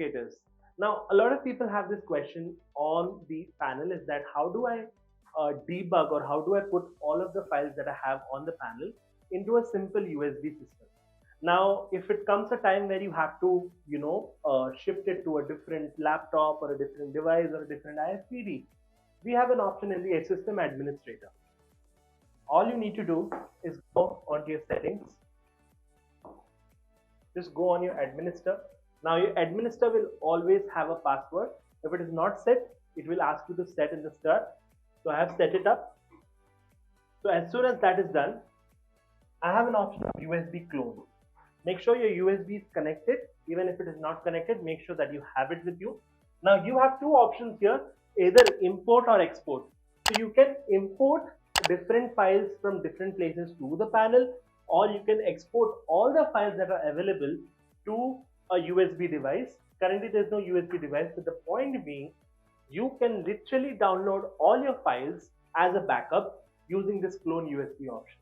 educators. Now, a lot of people have this question on the panel is that how do I debug or how do I put all of the files that I have on the panel into a simple USB system? Now, if it comes a time where you have to, shift it to a different laptop or a different device or a different IFPD, we have an option in the system administrator. All you need to do is go onto your settings. Just go on your administer. Now your administer will always have a password. If it is not set, it will ask you to set in the start. So I have set it up. So as soon as that is done, I have an option of USB clone. Make sure your USB is connected. Even if it is not connected, make sure that you have it with you. Now you have two options here, either import or export. So you can import different files from different places to the panel, or you can export all the files that are available to a USB device. Currently there's no USB device, but the point being, you can literally download all your files as a backup using this clone USB option.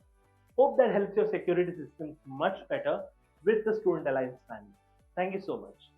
Hope that helps your security systems much better with the Student Alliance panel. Thank you so much.